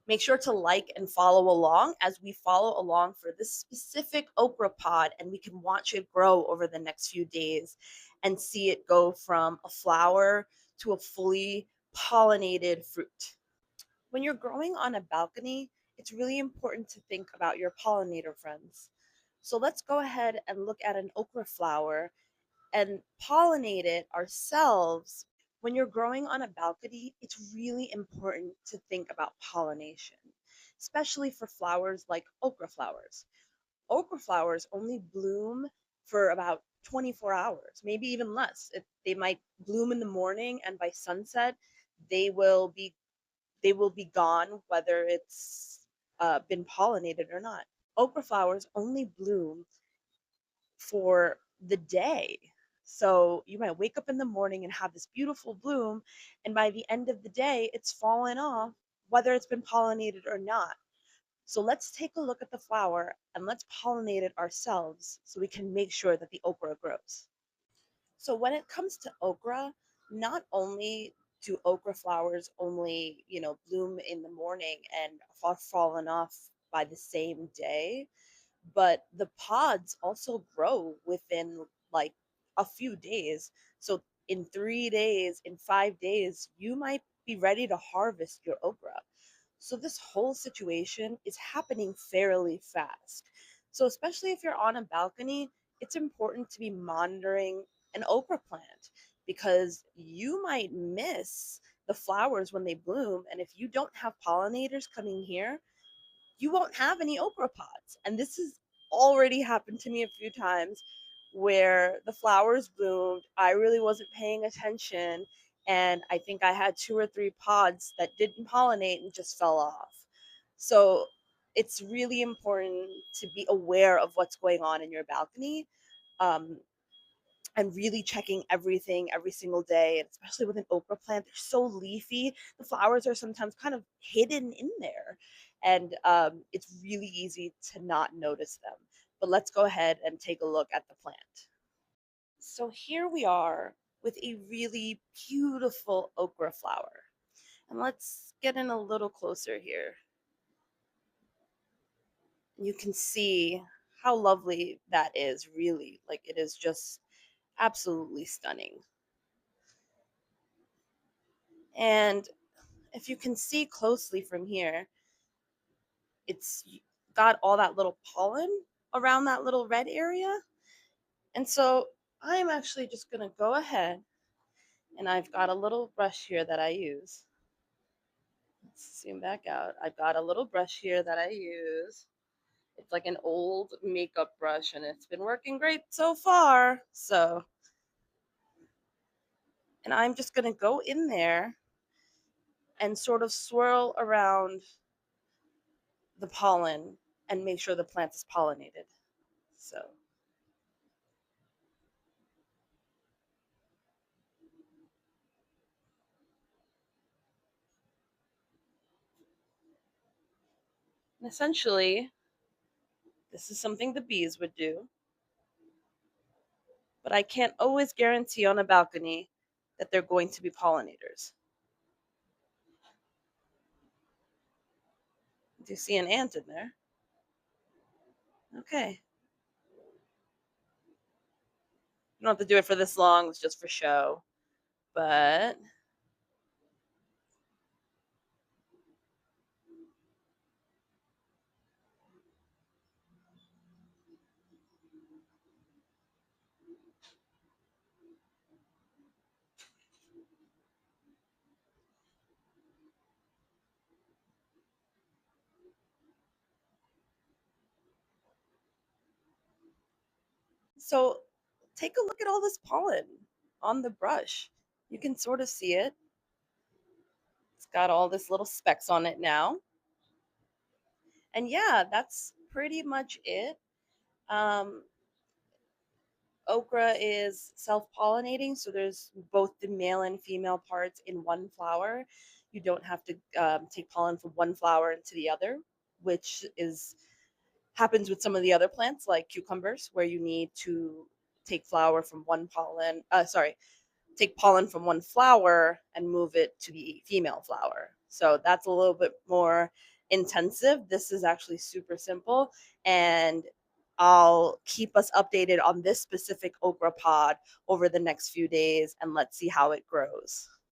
Make sure to like and follow along as we follow along for this specific okra pod, and we can watch it grow over the next few days and see it go from a flower to a fully pollinated fruit. When you're growing on a balcony, it's really important to think about your pollinator friends. So let's go ahead and look at an okra flower and pollinate it ourselves. When you're growing on a balcony, it's really important to think about pollination, especially for flowers like okra flowers. Okra flowers only bloom for about 24 hours, maybe even less. They might bloom in the morning, and by sunset, they will be they will be gone, whether it's been pollinated or not. Okra flowers only bloom for the day. So you might wake up in the morning and have this beautiful bloom, and by the end of the day, it's fallen off, whether it's been pollinated or not. So let's take a look at the flower and let's pollinate it ourselves so we can make sure that the okra grows. So when it comes to okra, not only do okra flowers only, bloom in the morning and fallen off by the same day, but the pods also grow within like a few days. So in 3 days, in 5 days, you might be ready to harvest your okra. So this whole situation is happening fairly fast. So especially if you're on a balcony, it's important to be monitoring an okra plant because you might miss the flowers when they bloom. And if you don't have pollinators coming here, you won't have any okra pods. And this has already happened to me a few times where the flowers bloomed. I really wasn't paying attention. And I think I had 2 or 3 pods that didn't pollinate and just fell off. So it's really important to be aware of what's going on in your balcony. Um, and really checking everything every single day. And especially with an okra plant, they're so leafy. The flowers are sometimes kind of hidden in there. And it's really easy to not notice them. But let's go ahead and take a look at the plant. So here we are with a really beautiful okra flower. And let's get in a little closer here. You can see how lovely that is, really. Like, it is just absolutely stunning. And if you can see closely from here, it's got all that little pollen around that little red area. And so I'm actually just going to go ahead, and I've got a little brush here that I use. Let's zoom back out. I've got a little brush here that I use. It's like an old makeup brush, and it's been working great so far. And I'm just going to go in there and sort of swirl around the pollen and make sure the plant is pollinated. So and essentially, this is something the bees would do, but I can't always guarantee on a balcony that they're going to be pollinators. Do you see an ant in there? Okay. You don't have to do it for this long, it's just for show. But so take a look at all this pollen on the brush. You can sort of see it. It's got all this little specks on it now. And yeah, that's pretty much it. Um, Okra is self-pollinating, so there's both the male and female parts in one flower. You don't have to take pollen from one flower into the other, which is happens with some of the other plants like cucumbers, where you need to take flower from one pollen. Sorry, take pollen from one flower and move it to the female flower. So that's a little bit more intensive. This is actually super simple, and I'll keep us updated on this specific okra pod over the next few days, and let's see how it grows.